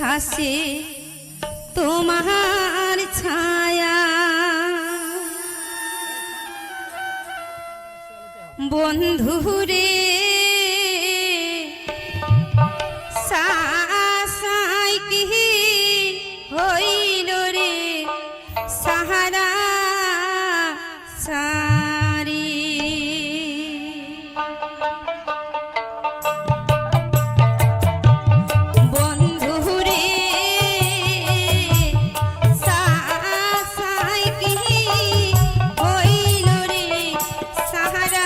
ভাসে তোমার ছায়া বন্ধুরে সাই কি হইল রে সাহারা সারি বন্ধুরে সাই কি হইল রে সাহারা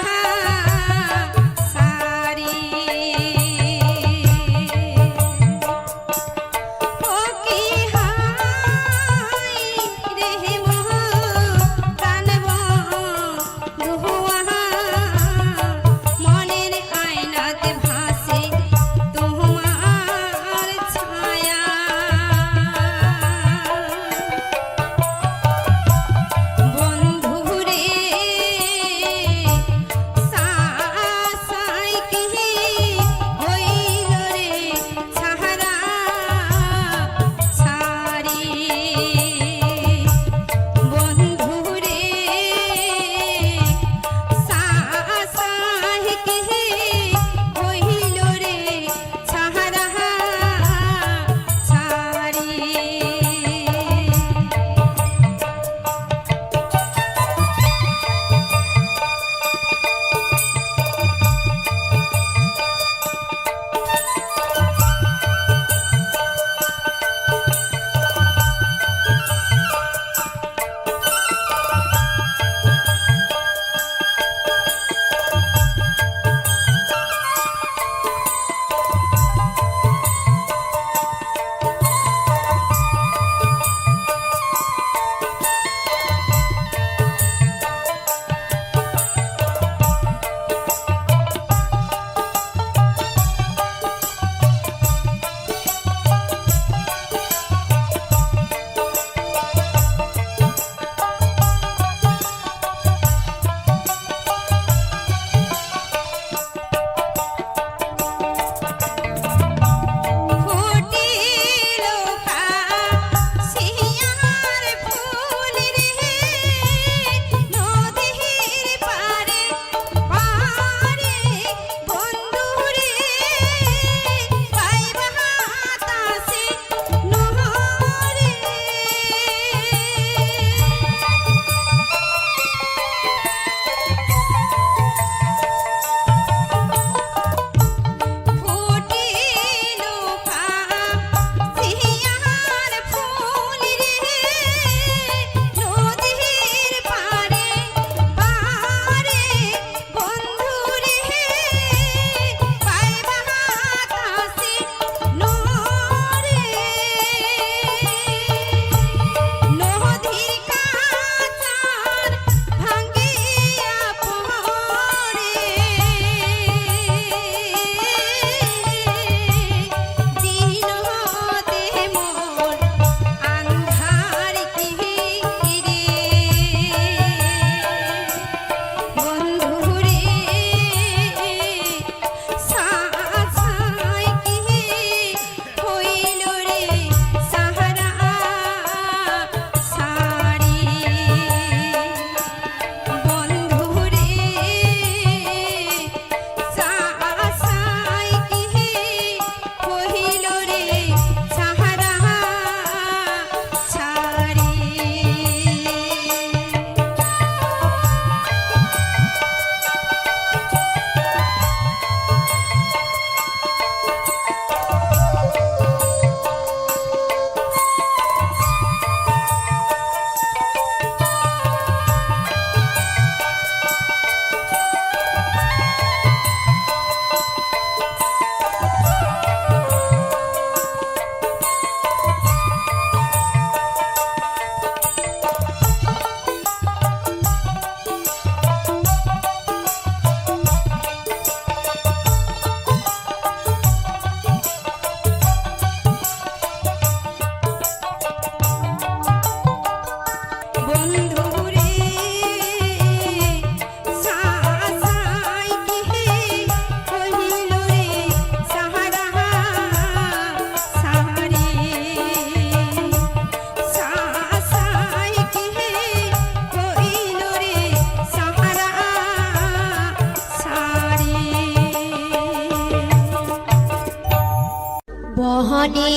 বহনে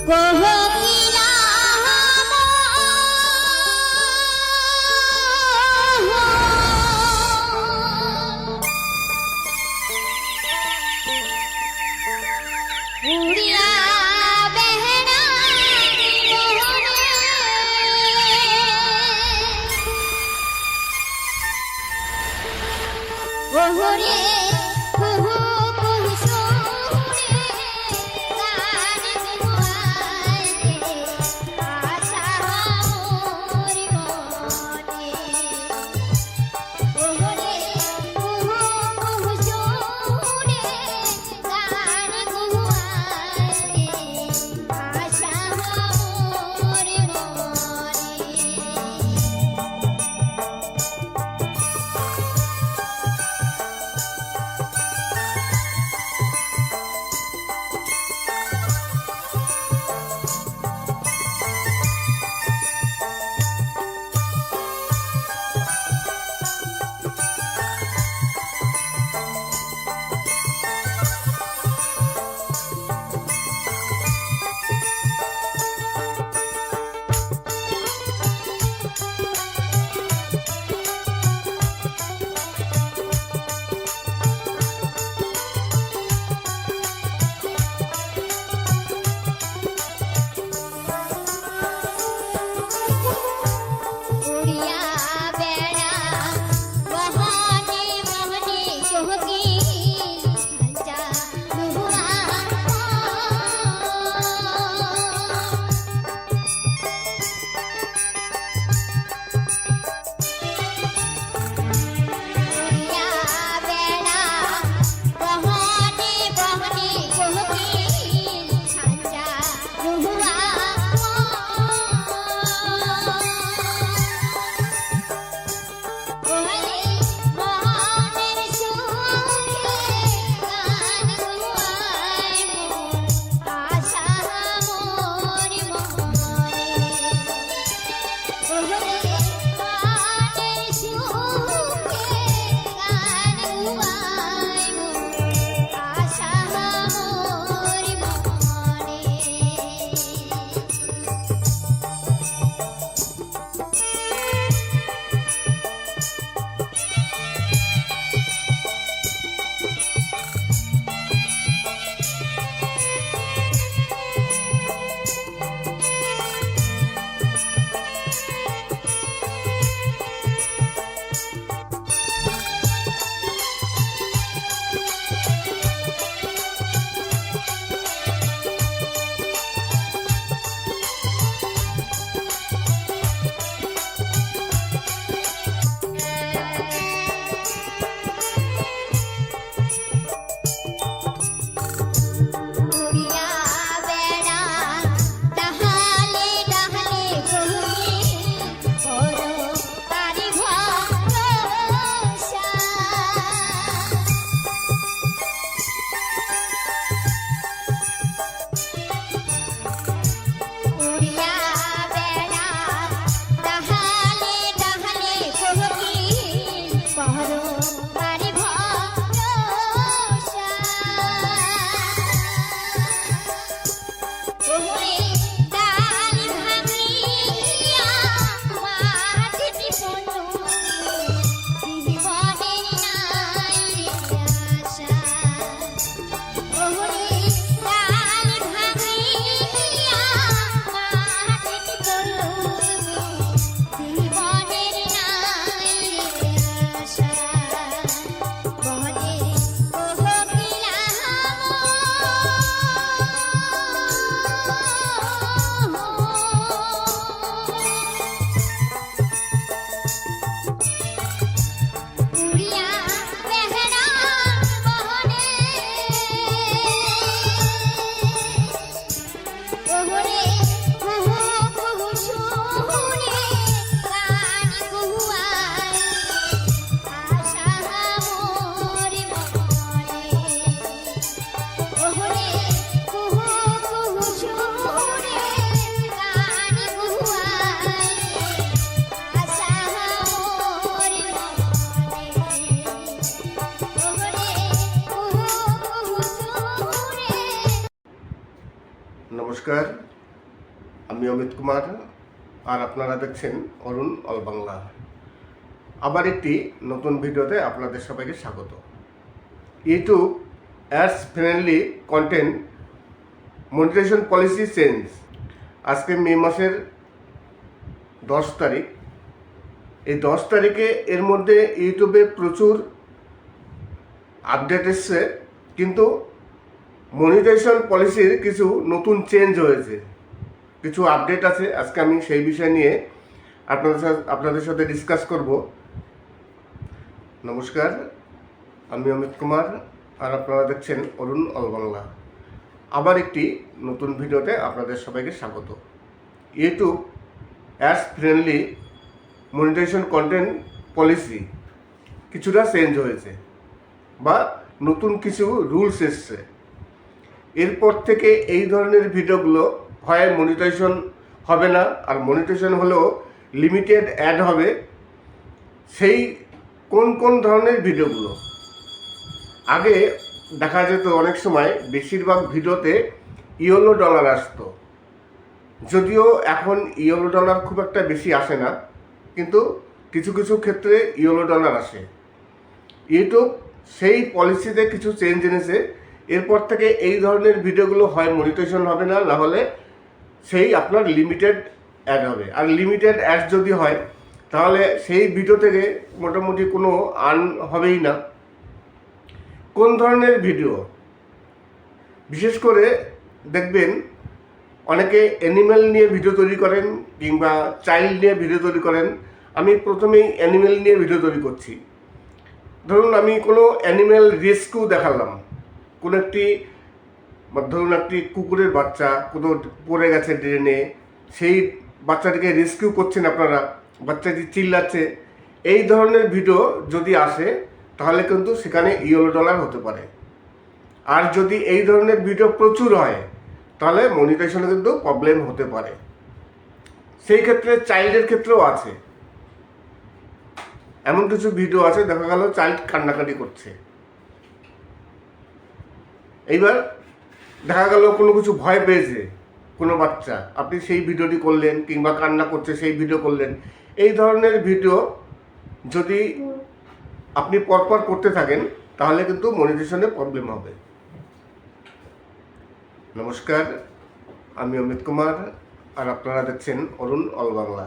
কোকিলা উড়িয়া বেহনা ওহরে কুহু কুহু সোরে গান গুয়ায় আশা মোর মনে ওহরে কুহু কুহু সোরে গান গুয়ায় আশা মোর মনে নমস্কার, আমি অমিত কুমার আর আপনারা দেখছেন অরুণ অল বাংলা। আবার একটি নতুন ভিডিওতে আপনাদের সবাইকে স্বাগত। YouTube ads friendly content monetization policy change. আজকে মে মাসের 10 তারিখ। এই 10 তারিখে এর মধ্যে ইউটিউবে প্রচুর আপডেট এসছে, কিন্তু মনিটাইজেশন পলিসির কিছু নতুন চেঞ্জ হয়েছে, কিছু আপডেট আছে। আজকে আমি সেই বিষয় নিয়ে আপনাদের সাথে ডিসকাস করব। নমস্কার, আমি অমিত কুমার আর আপনারা দেখছেন অরুণ অল বাংলা। আবার একটি নতুন ভিডিওতে আপনাদের সবাইকে স্বাগত। YouTube ads friendly monetization content policy কিছুটা চেঞ্জ হয়েছে বা নতুন কিছু রুলস এসছে। এরপর থেকে এই ধরনের ভিডিওগুলো হয় মনিটাইজেশন হবে না, আর মনিটাইজেশন হলেও লিমিটেড অ্যাড হবে। সেই কোন ধরনের ভিডিওগুলো আগে দেখা যেত, অনেক সময় বেশিরভাগ ভিডিওতে ইয়েলো ডলার আসতো, যদিও এখন ইয়েলো ডলার খুব একটা বেশি আসে না, কিন্তু কিছু কিছু ক্ষেত্রে ইয়েলো ডলার আসে। ইউটিউব সেই পলিসিতে কিছু চেঞ্জ এনেছে। এরপর থেকে এই ধরনের ভিডিওগুলো হয় মনিটাইজেশন হবে না, না হলে সেই আপনার লিমিটেড অ্যাড হবে। আর লিমিটেড অ্যাড যদি হয় তাহলে সেই ভিডিও থেকে মোটামুটি কোনো আর্ন হবেই না। কোন ধরনের ভিডিও? বিশেষ করে দেখবেন অনেকে অ্যানিম্যাল নিয়ে ভিডিও তৈরি করেন কিংবা চাইল্ড নিয়ে ভিডিও তৈরি করেন। আমি প্রথমেই অ্যানিম্যাল নিয়ে ভিডিও তৈরি করছি। ধরুন আমি কোনো অ্যানিম্যাল রেস্কিউ দেখালাম, কোনো ধরুন একটি কুকুরের বাচ্চা কোনো পড়ে গেছে ড্রেনে, সেই বাচ্চাটিকে রেস্কিউ করছেন আপনারা, বাচ্চাটি চিল্লাচ্ছে। এই ধরনের ভিডিও যদি আসে তাহলে কিন্তু সেখানে ইয়েলো ডলার হতে পারে। আর যদি এই ধরনের ভিডিও প্রচুর হয় তাহলে মনিটাইজেশনে কিন্তু প্রবলেম হতে পারে। সেই ক্ষেত্রে চাইল্ডের ক্ষেত্রেও আছে। এমন কিছু ভিডিও আছে, দেখা গেল চাইল্ড কান্নাকাটি করছে। এইবার দেখা গেল কোনো কিছু ভয় পেয়েছে কোনো বাচ্চা, আপনি সেই ভিডিওটি করলেন, কিংবা কান্না করছে সেই ভিডিও করলেন। এই ধরনের ভিডিও যদি আপনি পরপর করতে থাকেন তাহলে কিন্তু মনিটাইজেশনে প্রবলেম হবে। নমস্কার, আমি অমিত কুমার আর আপনারা দেখছেন অরুণ অল বাংলা।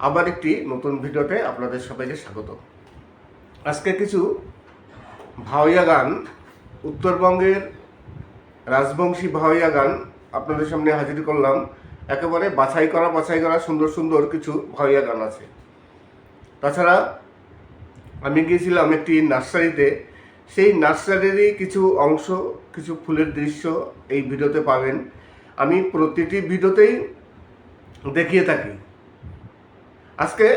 আবার একটি নতুন ভিডিওতে আপনাদের সবাইকে স্বাগত। আজকে কিছু ভাওয়াইয়া গান, উত্তরবঙ্গের রাজবংশী ভাওয়াইয়া গান আপনাদের সামনে হাজির করলাম। একেবারে বাছাই করা সুন্দর সুন্দর কিছু ভাওয়াইয়া গান আছে। তাছাড়া আমি গিয়েছিলাম একটি নার্সারিতে, সেই নার্সারিরই কিছু অংশ, কিছু ফুলের দৃশ্য এই ভিডিওতে পাবেন। আমি প্রতিটি ভিডিওতেই দেখিয়ে থাকি। আজকে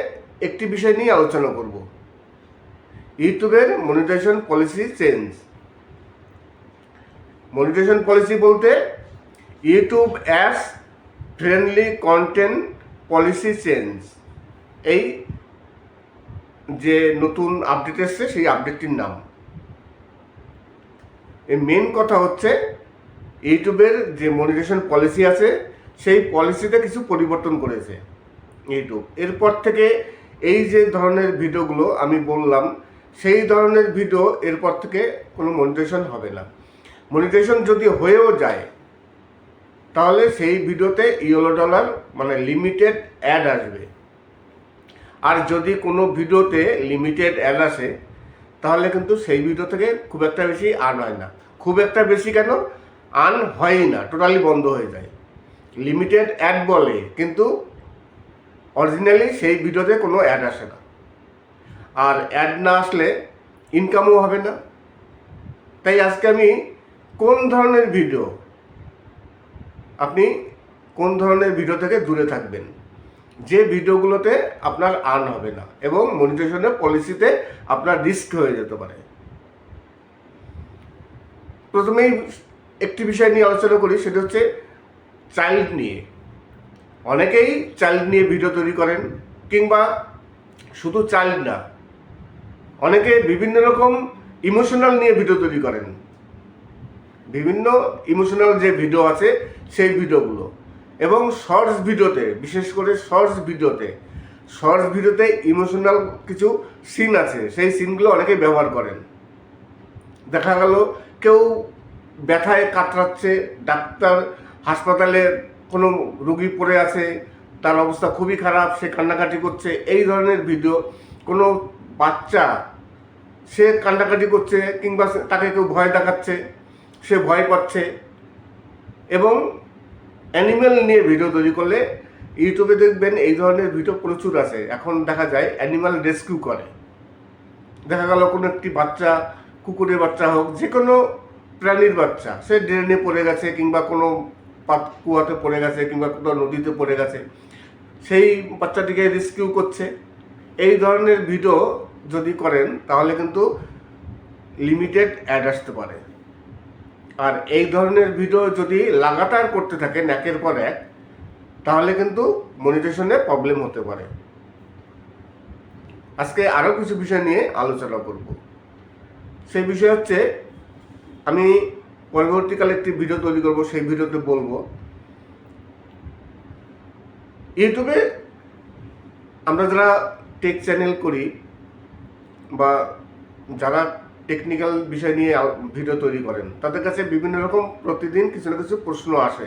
একটি বিষয় নিয়ে আলোচনা করব, ইউটিউবের monetization policy change. Monetization policy বলতে YouTube ads friendly content policy change. এই যে নতুন আপডেট এসছে সেই আপডেটটির নাম। এই মেন কথা হচ্ছে ইউটিউবের যে মনিটাইজেশন পলিসি আছে সেই পলিসিতে কিছু পরিবর্তন করেছে ইউটিউব। এরপর থেকে এই যে ধরনের ভিডিওগুলো আমি বললাম, সেই ধরনের ভিডিও এরপর থেকে কোনো মনিটাইজেশন হবে না। মনিটাইজেশন যদি হয়েও যায় তাহলে সেই ভিডিওতে ইয়েলো ডলার মানে লিমিটেড অ্যাড আসবে। আর যদি কোনো ভিডিওতে লিমিটেড অ্যাড আসে তাহলে কিন্তু সেই ভিডিও থেকে খুব একটা বেশি আর্ন হয় না। খুব একটা বেশি কেন, আর্ন হয়ই না, টোটালি বন্ধ হয়ে যায়। লিমিটেড অ্যাড বলে, কিন্তু অরিজিনালি সেই ভিডিওতে কোনো অ্যাড আসে না। আর অ্যাড না আসলে ইনকামও হবে না। তাই আজকে আমি কোন ধরনের ভিডিও, আপনি কোন ধরনের ভিডিও থেকে দূরে থাকবেন, যে ভিডিওগুলোতে আপনার আর্ন হবে না এবং মনিটাইজেশনের পলিসিতে আপনার রিস্ক হয়ে যেতে পারে। প্রথমেই একটি বিষয় নিয়ে আলোচনা করি, সেটা হচ্ছে চাইল্ড নিয়ে। অনেকেই চাইল্ড নিয়ে ভিডিও তৈরি করেন, কিংবা শুধু চাইল্ড না, অনেকে বিভিন্ন রকম ইমোশনাল নিয়ে ভিডিও তৈরি করেন। বিভিন্ন ইমোশনাল যে ভিডিও আছে সেই ভিডিওগুলো, এবং শর্টস ভিডিওতে, বিশেষ করে শর্টস ভিডিওতে ইমোশনাল কিছু সিন আছে, সেই সিনগুলো অনেকেই ব্যবহার করেন। দেখা গেল কেউ ব্যথায় কাতরাচ্ছে, ডাক্তার হাসপাতালে কোনো রুগী পড়ে আছে, তার অবস্থা খুবই খারাপ, সে কান্নাকাটি করছে, এই ধরনের ভিডিও। কোনো বাচ্চা সে কান্নাকাটি করছে, কিংবা তাকে কেউ ভয় দেখাচ্ছে, সে ভয় পাচ্ছে, এবং অ্যানিমেল নিয়ে ভিডিও তৈরি করলে ইউটিউবে দেখবেন এই ধরনের ভিডিও প্রচুর আছে। এখন দেখা যায় অ্যানিমাল রেস্কিউ করে, দেখা গেল কোনো একটি বাচ্চা, কুকুরের বাচ্চা হোক, যে কোনো প্রাণীর বাচ্চা, সে ড্রেনে পড়ে গেছে, কিংবা কোনো কুয়াতে পড়ে গেছে, কিংবা কোনো নদীতে পড়ে গেছে, সেই বাচ্চাটিকে রেস্কিউ করছে। এই ধরনের ভিডিও যদি করেন তাহলে কিন্তু লিমিটেড অ্যাড আসতে পারে। আর এই ধরনের ভিডিও যদি লাগাতার করতে থাকেন একের পর এক, তাহলে কিন্তু মনিটাইজেশনে প্রবলেম হতে পারে। আজকে আরও কিছু বিষয় নিয়ে আলোচনা করব। সেই বিষয় হচ্ছে, আমি পরবর্তীকালে একটি ভিডিও তৈরি করব, সেই ভিডিওতে বলবো ইউটিউবে আমরা যারা টেক চ্যানেল করি বা যারা টেকনিক্যাল বিষয় নিয়ে ভিডিও তৈরি করেন, তাদের কাছে বিভিন্ন রকম প্রতিদিন কিছু না কিছু প্রশ্ন আসে।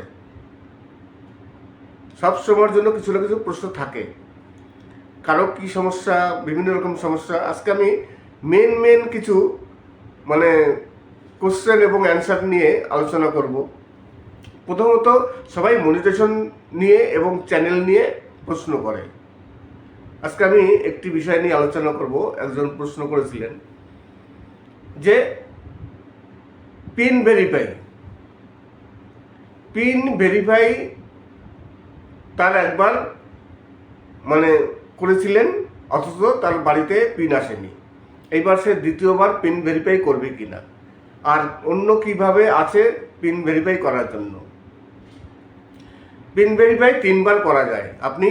সব সময়ের জন্য কিছু না কিছু প্রশ্ন থাকে, কারো কি সমস্যা, বিভিন্ন রকম সমস্যা। আজকে আমি মেন কিছু কোশ্চেন এবং অ্যান্সার নিয়ে আলোচনা করব। প্রথমত, সবাই মনিটাইজেশন নিয়ে এবং চ্যানেল নিয়ে প্রশ্ন করে। আজকে আমি একটি বিষয় নিয়ে আলোচনা করব। একজন প্রশ্ন করেছিলেন যে পিন ভেরিফাই তার একবার করেছিলেন, অথচ তার বাড়িতে পিন আসেনি। এইবার সে দ্বিতীয়বার পিন ভেরিফাই করবে কিনা, আর অন্য কিভাবে আছে পিন ভেরিফাই করার জন্য। পিন ভেরিফাই 3 বার করা যায়। আপনি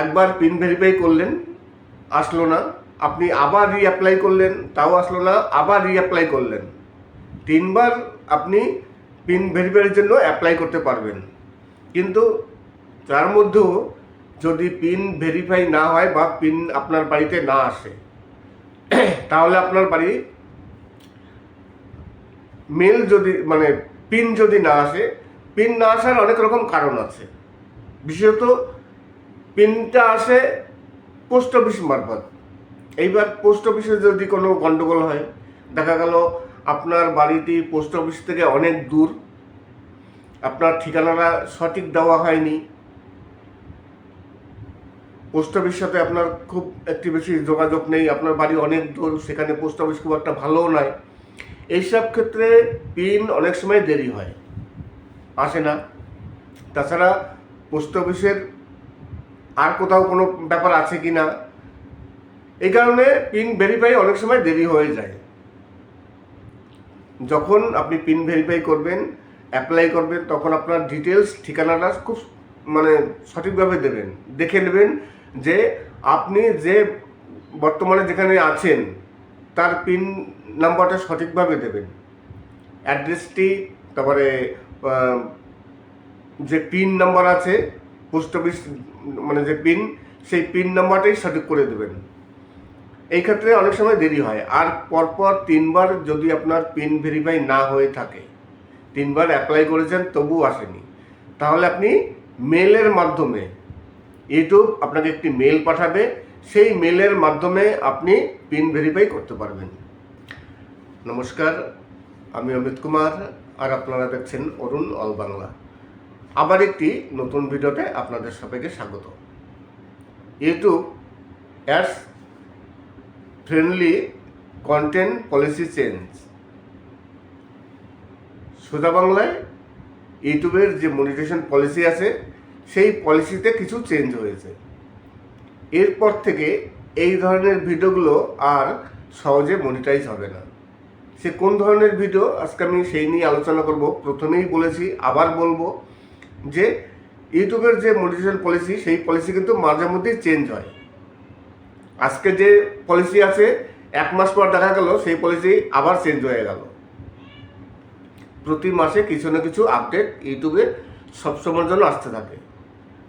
একবার পিন ভেরিফাই করলেন, আসলো না, আপনি আবার রিঅ্যাপ্লাই করলেন, তাও আসলো না, আবার রিঅ্যাপ্লাই করলেন। 3 বার আপনি পিন ভেরিফাইয়ের জন্য অ্যাপ্লাই করতে পারবেন। কিন্তু তার মধ্যেও যদি পিন ভেরিফাই না হয় বা পিন আপনার বাড়িতে না আসে, তাহলে আপনার বাড়ি মেল যদি পিন যদি না আসে, পিন না আসার অনেক রকম কারণ আছে। বিশেষত পিনটা আসে পোস্ট অফিস মারফত। এইবার পোস্ট অফিসে যদি কোনো গন্ডগোল হয়, দেখা গেল আপনার বাড়িটি পোস্ট অফিস থেকে অনেক দূর, আপনার ঠিকানাটা সঠিক দেওয়া হয়নি, পোস্ট অফিসের সাথে আপনার খুব একটি বেশি যোগাযোগ নেই, আপনার বাড়ি অনেক দূর, সেখানে পোস্ট অফিস খুব একটা ভালোও নয়, এইসব ক্ষেত্রে পিন অনেক সময় দেরি হয়, আসে না। তাছাড়া পোস্ট অফিসের আর কোথাও কোনো ব্যাপার আছে কি না, এই কারণে পিন ভেরিফাই অনেক সময় দেরি হয়ে যায়। যখন আপনি পিন ভেরিফাই করবেন, অ্যাপ্লাই করবেন, তখন আপনার ডিটেলস, ঠিকানাটা খুব সঠিকভাবে দেবেন। দেখে নেবেন যে আপনি যে বর্তমানে যেখানে আছেন তার পিন নাম্বারটা সঠিকভাবে দেবেন। অ্যাড্রেসটি, তারপরে যে পিন নাম্বার আছে পোস্ট অফিস যে পিন, সেই পিন নাম্বারটাই সঠিক করে দেবেন। এই ক্ষেত্রে অনেক সময় দেরি হয়। আর পরপর 3 বার যদি আপনার পিন ভেরিফাই না হয়ে থাকে, 3 বার অ্যাপ্লাই করেছেন তবু আসেনি, তাহলে আপনি মেলের মাধ্যমে, ইউটিউব আপনাকে একটি মেল পাঠাবে, সেই মেলের মাধ্যমে আপনি পিন ভেরিফাই করতে পারবেন। নমস্কার, আমি অমিত কুমার, আর আপনারা দেখছেন অরুণ অল বাংলা। আবার একটি নতুন ভিডিওতে আপনাদের সবাইকে স্বাগত। YouTube ads friendly content policy change. সোজা বাংলায় ইউটিউবের যে মনিটাইজেশন পলিসি আছে, সেই পলিসিতে কিছু চেঞ্জ হয়েছে। এরপর থেকে এই ধরনের ভিডিওগুলো আর সহজে মনিটাইজ হবে না। সে কোন ধরনের ভিডিও, আজকে আমি সেই নিয়ে আলোচনা করব। প্রথমেই বলেছি, আবার বলবো যে ইউটিউবের যে মনিটাইজেশন পলিসি, সেই পলিসি কিন্তু মাঝে মধ্যেই চেঞ্জ হয়। আজকে যে পলিসি আছে, 1 মাস পর দেখা গেল সেই পলিসি আবার চেঞ্জ হয়ে গেল। প্রতি মাসে কিছু না কিছু আপডেট ইউটিউবে সবসময়ের জন্য আসতে থাকে।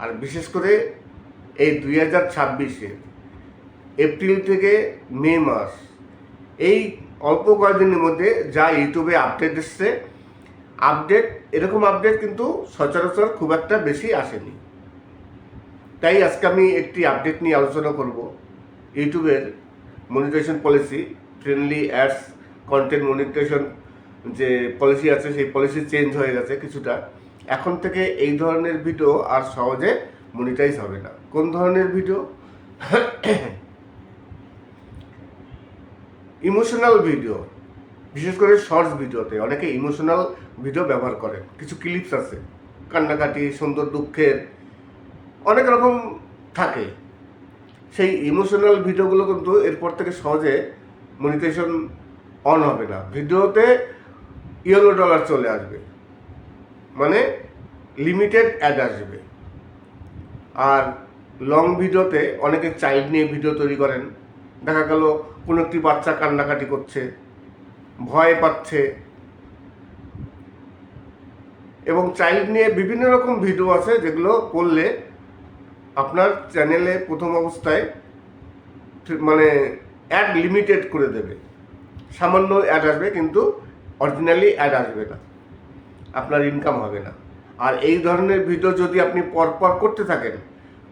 আর বিশেষ করে এই 2026-এ এপ্রিল থেকে মে মাস, এই অল্প কয়েকদিনের মধ্যে যা ইউটিউবে আপডেট এসছে, এরকম আপডেট কিন্তু সচরাচর খুব একটা বেশি আসেনি। তাই আজকে আমি একটি আপডেট নিয়ে আলোচনা করব। ইউটিউবের monetization policy, friendly ads content monetization যে পলিসি আছে, সেই পলিসি চেঞ্জ হয়ে গেছে কিছুটা। এখন থেকে এই ধরনের ভিডিও আর সহজে মনিটাইজ হবে না। কোন ধরনের ভিডিও? ইমোশনাল ভিডিও, বিশেষ করে শর্টস ভিডিওতে অনেকে ইমোশনাল ভিডিও ব্যবহার করেন। কিছু ক্লিপস আছে, কান্নাকাটি, সুন্দর দুঃখের, অনেক রকম থাকে। সেই ইমোশনাল ভিডিওগুলো কিন্তু এরপর থেকে সহজে মনিটাইজেশন অন হবে না। ভিডিওতে ইয়েলো ডলার চলে আসবে, মানে লিমিটেড অ্যাড আসবে। আর লং ভিডিওতে অনেকে চাইল্ড নিয়ে ভিডিও তৈরি করেন। দেখা গেল কোনো একটি বাচ্চা কান্নাকাটি করছে, ভয় পাচ্ছে, এবং চাইল্ড নিয়ে বিভিন্ন রকম ভিডিও আছে যেগুলো করলে আপনার চ্যানেলে প্রথম অবস্থায় মানে অ্যাড লিমিটেড করে দেবে। সামান্য অ্যাড আসবে, কিন্তু অরিজিনালি অ্যাড আসবে না, আপনার ইনকাম হবে না। আর এই ধরনের ভিডিও যদি আপনি পরপর করতে থাকেন,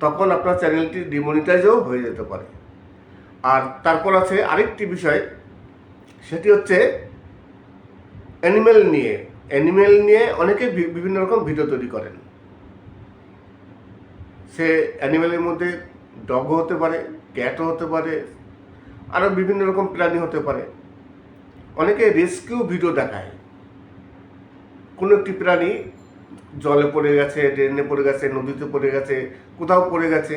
তখন আপনার চ্যানেলটি ডিমনিটাইজও হয়ে যেতে পারে। আর তারপর আছে আরেকটি বিষয়, সেটি হচ্ছে অ্যানিমেল নিয়ে অনেকে বিভিন্ন রকম ভিডিও তৈরি করেন। সে অ্যানিমেলের মধ্যে ডগও হতে পারে, ক্যাটও হতে পারে, আরও বিভিন্ন রকম প্রাণী হতে পারে। অনেকে রেস্কিউ ভিডিও দেখায়। কোনো একটি প্রাণী জলে পড়ে গেছে, ড্রেনে পড়ে গেছে, নদীতে পড়ে গেছে, কোথাও পড়ে গেছে,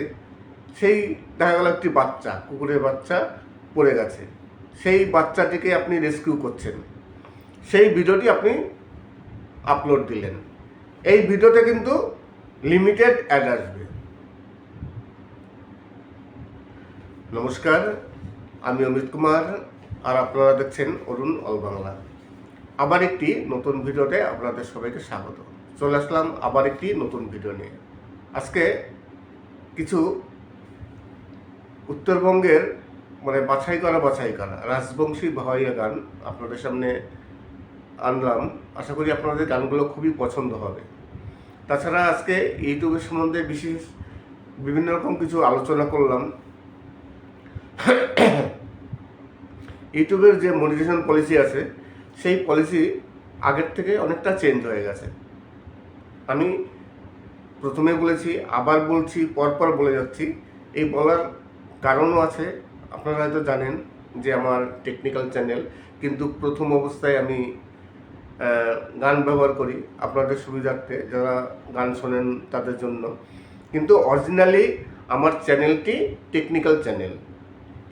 সেই দেখা গেল একটি বাচ্চা, কুকুরের বাচ্চা পড়ে গেছে, সেই বাচ্চাটিকে আপনি রেস্কিউ করছেন, সেই ভিডিওটি আপনি আপলোড দিলেন। এই ভিডিওতে কিন্তু লিমিটেড অ্যাড আসবে। নমস্কার, আমি অমিত কুমার, আর আপনারা দেখছেন অরুণ অল বাংলা। আবার একটি নতুন ভিডিওতে আপনাদের সবাইকে স্বাগত। চলে আসলাম আবার একটি নতুন ভিডিও নিয়ে। আজকে কিছু উত্তরবঙ্গের মানে বাছাই করা রাজবংশী ভাওয়াইয়া গান আপনাদের সামনে আনলাম। আশা করি আপনাদের গানগুলো খুবই পছন্দ হবে। তাছাড়া আজকে ইউটিউবের সম্বন্ধে বিভিন্ন রকম কিছু আলোচনা করলাম। ইউটিউবের যে মনিটাইজেশন পলিসি আছে, সেই পলিসি আগের থেকে অনেকটা চেঞ্জ হয়ে গেছে। আমি প্রথমে বলেছি, আবার বলছি, পরপর বলে যাচ্ছি। এই বলার কারণও আছে, আপনারা হয়তো জানেন যে আমার টেকনিক্যাল চ্যানেল, কিন্তু প্রথম অবস্থায় আমি গান ব্যবহার করি আপনাদের সুবিধার্থে, যারা গান শোনেন তাদের জন্য। কিন্তু অরিজিনালি আমার চ্যানেলটি technical channel,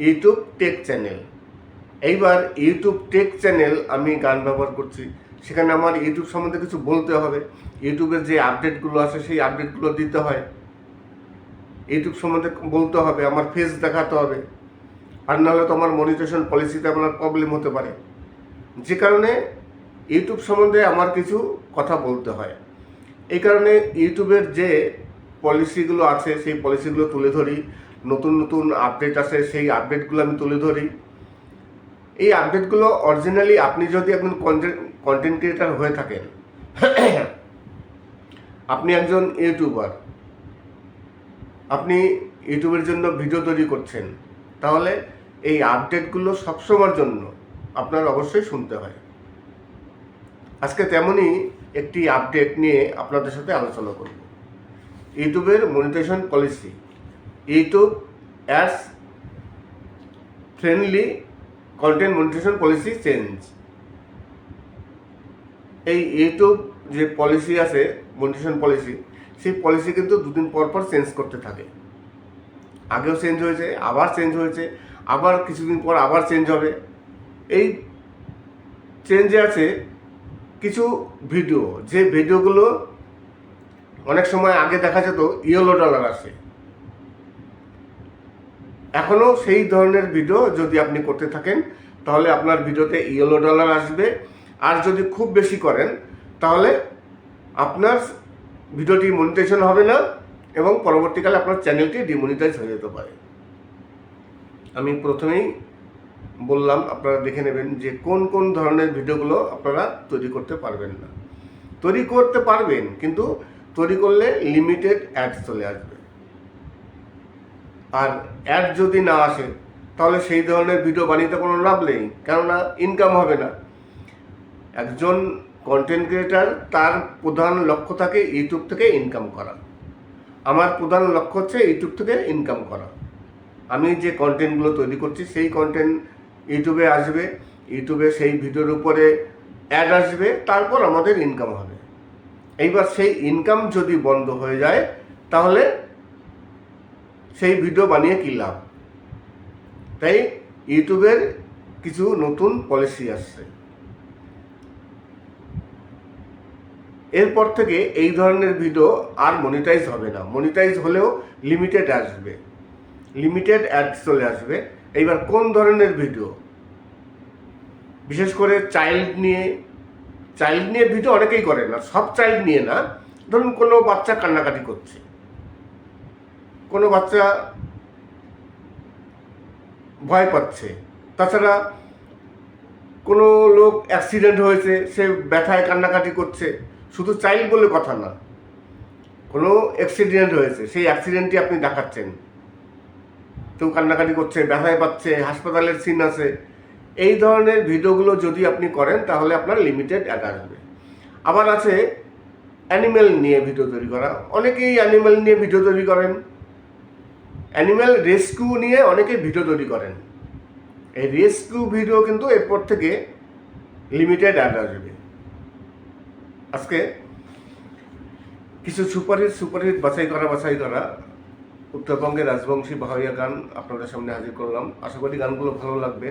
YouTube take channel. এইবার ইউটিউব টেক চ্যানেল আমি গান ব্যবহার করছি, সেখানে আমার ইউটিউব সম্বন্ধে কিছু বলতে হবে। ইউটিউবের যে আপডেটগুলো আছে, সেই আপডেটগুলো দিতে হয়, ইউটিউব সম্বন্ধে বলতে হবে, আমার ফেস দেখাতে হবে। আর নাহলে তো আমার মনিটাইজেশন পলিসিতে আপনার প্রবলেম হতে পারে। যে কারণে ইউটিউব সম্বন্ধে আমার কিছু কথা বলতে হয়। এই কারণে ইউটিউবের যে পলিসিগুলো আছে, সেই পলিসিগুলো তুলে ধরি। নতুন নতুন আপডেট আসে, সেই আপডেটগুলো আমি তুলে ধরি। এই আপডেটগুলো অরিজিনালি আপনি যদি একজন কন্টেন্ট ক্রিয়েটার হয়ে থাকেন, আপনি একজন ইউটিউবার, আপনি ইউটিউবের জন্য ভিডিও তৈরি করছেন, তাহলে এই আপডেটগুলো সবসময়ের জন্য আপনার অবশ্যই শুনতে হয়। আজকে তেমনই একটি আপডেট নিয়ে আপনাদের সাথে আলোচনা করব। ইউটিউবের monetization policy, YouTube ads friendly content monetization policy change. এই ইউটিউব যে পলিসি আছে, মনিটাইজেশন পলিসি, সেই পলিসি কিন্তু দুদিন পর পর চেঞ্জ করতে থাকে। আগেও চেঞ্জ হয়েছে, আবার চেঞ্জ হয়েছে, আবার কিছুদিন পর আবার চেঞ্জ হবে। এই চেঞ্জে আছে কিছু ভিডিও, যে ভিডিওগুলো অনেক সময় আগে দেখা যেত ইয়েলো ডলার আসে, এখনও সেই ধরনের ভিডিও যদি আপনি করতে থাকেন, তাহলে আপনার ভিডিওতে ইয়েলো ডলার আসবে। আর যদি খুব বেশি করেন তাহলে আপনার ভিডিওটি মনিটাইজেশন হবে না এবং পরবর্তীকালে আপনার চ্যানেলটি ডিমনিটাইজ হয়ে যেতে পারে। আমি প্রথমেই বললাম, আপনারা দেখে নেবেন যে কোন কোন ধরনের ভিডিওগুলো আপনারা তৈরি করতে পারবেন না। তৈরি করতে পারবেন, কিন্তু তৈরি করলে লিমিটেড অ্যাড চলে আসবে। আর অ্যাড যদি না আসে তাহলে সেই ধরনের ভিডিও বানিয়ে কোনো লাভ নেই, কেননা ইনকাম হবে না। একজন কন্টেন্ট ক্রিয়েটার তার প্রধান লক্ষ্য থাকে ইউটিউব থেকে ইনকাম করা। আমার প্রধান লক্ষ্য হচ্ছে ইউটিউব থেকে ইনকাম করা। আমি যে কন্টেন্টগুলো তৈরি করছি সেই কন্টেন্ট ইউটিউবে আসবে, ইউটিউবে সেই ভিডিওর উপরে অ্যাড আসবে, তারপর আমাদের ইনকাম হবে। এইবার সেই ইনকাম যদি বন্ধ হয়ে যায় তাহলে সেই ভিডিও বানিয়ে কী লাভ? তাই ইউটিউবের কিছু নতুন পলিসি আসছে। এরপর থেকে এই ধরনের ভিডিও আর মনিটাইজ হবে না। মনিটাইজ হলেও লিমিটেড আসবে, লিমিটেড অ্যাড চলে আসবে। এইবার কোন ধরনের ভিডিও? বিশেষ করে চাইল্ড নিয়ে ভিডিও অনেকেই করে না, সব চাইল্ড নিয়ে না। ধরুন কোনো বাচ্চা কান্নাকাটি করছে, কোনো বাচ্চা ভয় পাচ্ছে, তাছাড়া কোনো লোক অ্যাক্সিডেন্ট হয়েছে, সে ব্যথায় কান্নাকাটি করছে। শুধু চাইল্ড বলে কথা না, কোনো অ্যাক্সিডেন্ট হয়েছে, সেই অ্যাক্সিডেন্টটি আপনি দেখাচ্ছেন, কেউ কান্নাকাটি করছে, ব্যথায় পাচ্ছে, হাসপাতালের সিন আছে। এই ধরনের ভিডিওগুলো যদি আপনি করেন তাহলে আপনার লিমিটেড অ্যাড আসবে। আবার আছে অ্যানিম্যাল নিয়ে ভিডিও তৈরি করা। অনেকেই অ্যানিম্যাল নিয়ে ভিডিও তৈরি করেন, অ্যানিম্যাল রেস্কিউ নিয়ে অনেকেই ভিডিও তৈরি করেন। এই রেস্কিউ ভিডিও কিন্তু এরপর থেকে লিমিটেড অ্যাড আসবে। আজকে কিছু সুপারহিট বাছাই করা উত্তরবঙ্গের রাজবংশী বাহাইয়া গান আপনাদের সামনে হাজির করলাম। আশা করি গানগুলো ভালো লাগবে।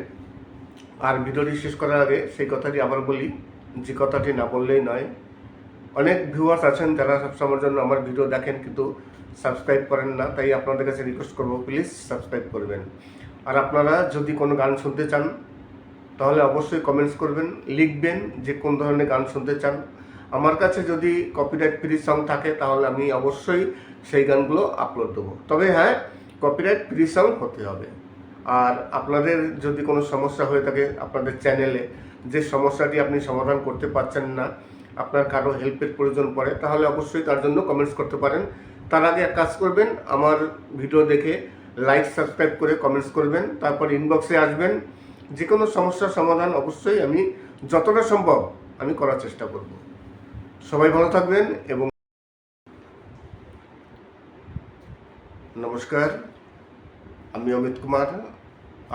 আর ভিডিওটি শেষ করার আগে সেই কথাটি আবার বলি, যে কথাটি না বললেই নয়। অনেক ভিউয়ার্স আছেন যারা সবসময়ের জন্য আমার ভিডিও দেখেন কিন্তু সাবস্ক্রাইব করেন না, তাই আপনাদের কাছে রিকোয়েস্ট করবো প্লিজ সাবস্ক্রাইব করবেন। আর আপনারা যদি কোনো গান শুনতে চান তাহলে অবশ্যই কমেন্টস করবেন, লিখবেন যে কোন ধরনের গান শুনতে চান। আমার কাছে যদি কপিরাইট ফ্রি সং থাকে তাহলে আমি অবশ্যই সেই গানগুলো আপলোড দেবো। তবে হ্যাঁ, কপিরাইট ফ্রি সং হতে হবে। আর আপনাদের যদি কোনো সমস্যা হয়ে থাকে আপনাদের চ্যানেলে, যে সমস্যাটি আপনি সমাধান করতে পারছেন না, আপনার কারো হেল্পের প্রয়োজন পড়ে, তাহলে অবশ্যই তার জন্য কমেন্টস করতে পারেন। তার আগে এক কাজ করবেন, আমার ভিডিও দেখে লাইক সাবস্ক্রাইব করে কমেন্টস করবেন, তারপর ইনবক্সে আসবেন। যে কোনো সমস্যার সমাধান অবশ্যই আমি যতটা সম্ভব আমি করার চেষ্টা করব। সবাই ভালো থাকবেন এবং নমস্কার। আমি অমিত কুমার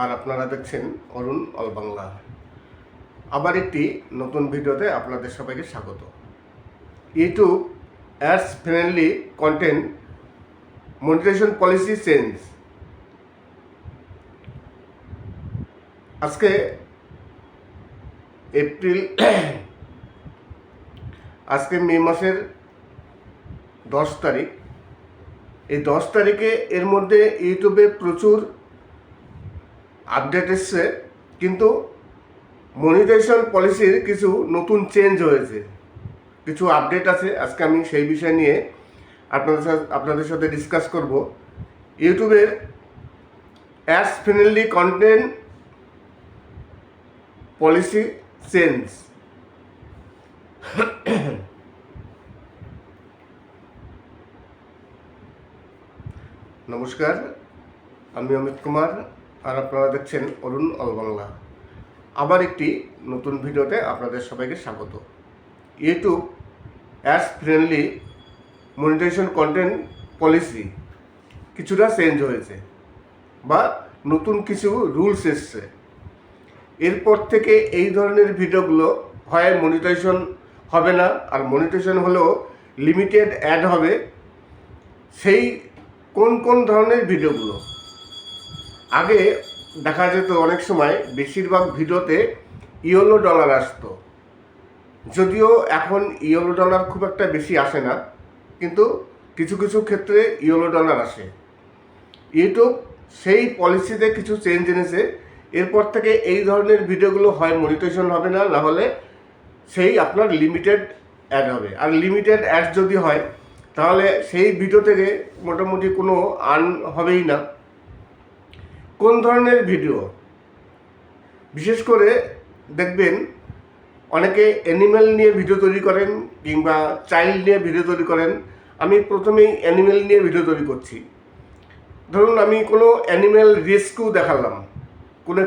আর আপনারা দেখছেন অরুণ অল বাংলা। আবার একটি নতুন ভিডিওতে আপনাদের সবাইকে স্বাগত। YouTube ads friendly content monetization policy change. আজকে মে মাসের 10 তারিখ। এই 10 তারিখে এর মধ্যে ইউটিউবে প্রচুর আপডেট এসছে, কিন্তু মনিটাইজেশন পলিসির কিছু নতুন চেঞ্জ হয়েছে, কিছু আপডেট আছে। আজকে আমি সেই বিষয় নিয়ে আপনাদের সাথে ডিসকাস করব। ইউটিউবের ads friendly content policy change. নমস্কার, আমি অমিত কুমার আর আপনারা দেখছেন অরুণ অল বাংলা। আবার একটি নতুন ভিডিওতে আপনাদের সবাইকে স্বাগত। YouTube ads friendly monetization content policy কিছুটা চেঞ্জ হয়েছে বা নতুন কিছু রুলস এসছে। এরপর থেকে এই ধরনের ভিডিওগুলো হয় মনিটাইজেশন হবে না, আর মনিটাইজেশন হলেও লিমিটেড অ্যাড হবে। সেই কোন ধরনের ভিডিওগুলো? আগে দেখা যেত অনেক সময় বেশিরভাগ ভিডিওতে ইয়েলো ডলার আসতো, যদিও এখন ইয়েলো ডলার খুব একটা বেশি আসে না, কিন্তু কিছু কিছু ক্ষেত্রে ইয়েলো ডলার আসে। ইউটিউব সেই পলিসিতে কিছু চেঞ্জ এনেছে। এরপর থেকে এই ধরনের ভিডিওগুলো হয় মনিটাইজেশন হবে না, না হলে সেই আপনার লিমিটেড অ্যাড হবে। আর লিমিটেড অ্যাড যদি হয় তাহলে সেই ভিডিও থেকে মোটামুটি কোনো আর্ন হবেই না। কোন ধরনের ভিডিও? বিশেষ করে দেখবেন অনেকে অ্যানিম্যাল নিয়ে ভিডিও তৈরি করেন কিংবা চাইল্ড নিয়ে ভিডিও তৈরি করেন। আমি প্রথমেই অ্যানিম্যাল নিয়ে ভিডিও তৈরি করছি। ধরুন আমি কোনো অ্যানিম্যাল রেস্কিউ দেখালাম, কোনো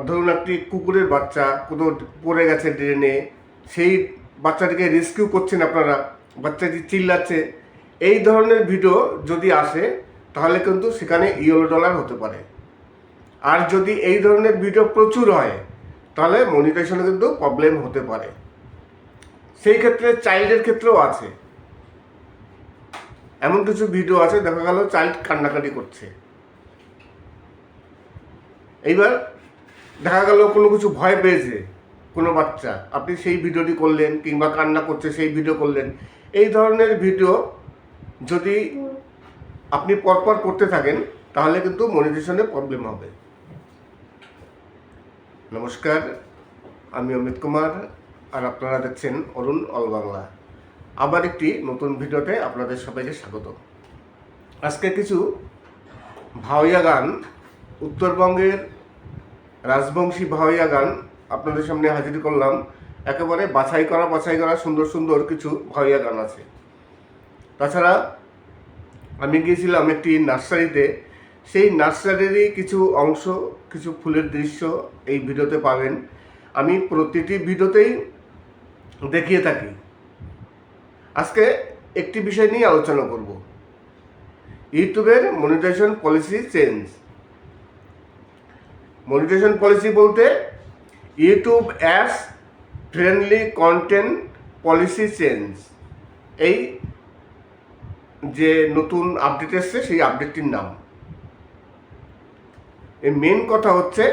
ধরুন একটি কুকুরের বাচ্চা কোনো পড়ে গেছে ড্রেনে, সেই বাচ্চাটিকে রেস্কিউ করছেন আপনারা, বাচ্চাটি চিল্লাচ্ছে, এই ধরনের ভিডিও যদি আসে তাহলে কিন্তু সেখানে ইয়েলো ডলার হতে পারে। আর যদি এই ধরনের ভিডিও প্রচুর হয় তাহলে মনিটাইজেশনে কিন্তু প্রবলেম হতে পারে। সেই ক্ষেত্রে চাইল্ডের ক্ষেত্রেও আছে, এমন কিছু ভিডিও আছে দেখা গেল চাইল্ড কান্নাকাটি করছে। এইবার দেখা গেল কোনো কিছু ভয় পেয়েছে কোনো বাচ্চা, আপনি সেই ভিডিওটি করলেন, কিংবা কান্না করছে সেই ভিডিও করলেন। এই ধরনের ভিডিও যদি আপনি পরপর করতে থাকেন তাহলে কিন্তু মনিটাইজেশনে প্রবলেম হবে। নমস্কার, আমি অমিত কুমার আর আপনারা দেখছেন অরুণ অল বাংলা। আবার একটি নতুন ভিডিওতে আপনাদের সবাইকে স্বাগত। আজকে কিছু ভাওয়াইয়া গান, উত্তরবঙ্গের রাজবংশী ভাওয়াইয়া গান আপনাদের সামনে হাজির করলাম। একেবারে বাছাই করা সুন্দর সুন্দর কিছু ভাওয়াইয়া গান আছে। তাছাড়া আমি গিয়েছিলাম একটি নার্সারিতে, সেই নার্সারিরই কিছু অংশ, কিছু ফুলের দৃশ্য এই ভিডিওতে পাবেন। আমি প্রতিটি ভিডিওতেই দেখিয়ে থাকি। আজকে একটি বিষয় নিয়ে আলোচনা করব, ইউটিউবের monetization policy change. Monetization policy বলতে YouTube ads friendly content policy change, এই যে নতুন আপডেট এসছে সেই আপডেটটির নাম। এই মেন কথা হচ্ছে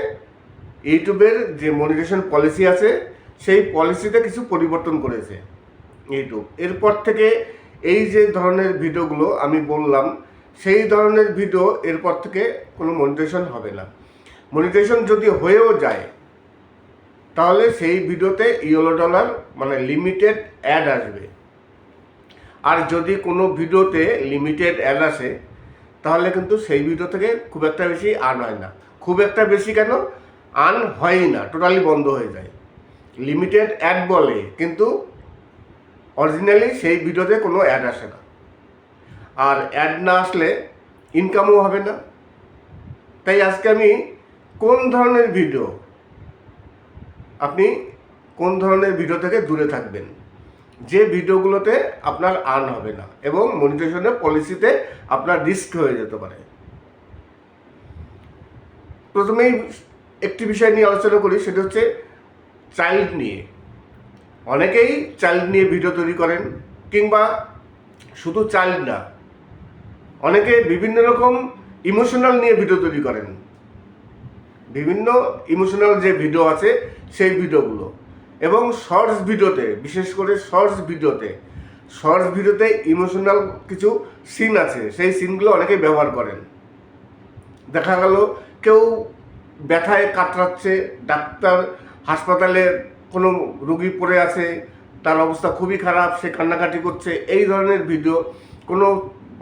ইউটিউবের যে মনিটাইজেশন পলিসি আছে সেই পলিসিতে কিছু পরিবর্তন করেছে ইউটিউব। এরপর থেকে এই যে ধরনের ভিডিওগুলো আমি বললাম, সেই ধরনের ভিডিও এরপর থেকে কোনো মনিটাইজেশন হবে না। মনিটাইজেশন যদি হয়েও যায় তাহলে সেই ভিডিওতে ইয়েলো ডলার মানে লিমিটেড অ্যাড আসবে। আর যদি কোনো ভিডিওতে লিমিটেড অ্যাড আসে তাহলে কিন্তু সেই ভিডিও থেকে খুব একটা বেশি আর্ন হয় না। খুব একটা বেশি কেন, আর্ন হয়ই না, টোটালি বন্ধ হয়ে যায়। লিমিটেড অ্যাড বলে কিন্তু অরিজিনালি সেই ভিডিওতে কোনো অ্যাড আসে না। আর অ্যাড না আসলে ইনকামও হবে না। তাই আজকে আমি কোন ধরনের ভিডিও, আপনি কোন ধরনের ভিডিও থেকে দূরে থাকবেন, যে ভিডিওগুলোতে আপনার আর্ন হবে না এবং মনিটাইজেশনের পলিসিতে আপনার রিস্ক হয়ে যেতে পারে। প্রথমেই একটি বিষয় নিয়ে আলোচনা করি, সেটা হচ্ছে চাইল্ড নিয়ে। অনেকেই চাইল্ড নিয়ে ভিডিও তৈরি করেন, কিংবা শুধু চাইল্ড না, অনেকে বিভিন্ন রকম ইমোশনাল নিয়ে ভিডিও তৈরি করেন। বিভিন্ন ইমোশনাল যে ভিডিও আছে সেই ভিডিওগুলো, এবং শর্টস ভিডিওতে, বিশেষ করে শর্টস ভিডিওতে ইমোশনাল কিছু সিন আছে, সেই সিনগুলো অনেকে ব্যবহার করেন। দেখা গেল কেউ ব্যথায় কাতরাচ্ছে, ডাক্তার হাসপাতালে কোনো রুগী পড়ে আছে, তার অবস্থা খুবই খারাপ, সে কান্নাকাটি করছে, এই ধরনের ভিডিও। কোনো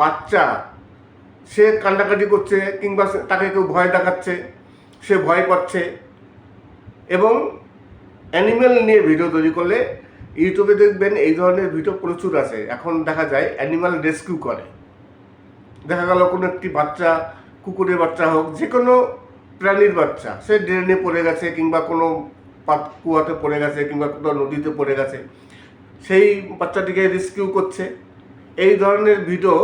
বাচ্চা সে কান্নাকাটি করছে, কিংবা তাকে কেউ ভয় দেখাচ্ছে, সে ভয় পাচ্ছে। এবং অ্যানিম্যাল নিয়ে ভিডিও তৈরি করলে ইউটিউবে দেখবেন এই ধরনের ভিডিও প্রচুর আছে। এখন দেখা যায় অ্যানিম্যাল রেস্কিউ করে। দেখা গেল কোনো একটি বাচ্চা, কুকুরের বাচ্চা হোক, যে কোনো প্রাণীর বাচ্চা, সে ড্রেনে পড়ে গেছে, কিংবা কোনো কুয়াতে পড়ে গেছে, কিংবা কোনো নদীতে পড়ে গেছে, সেই বাচ্চাটিকে রেস্কিউ করছে। এই ধরনের ভিডিও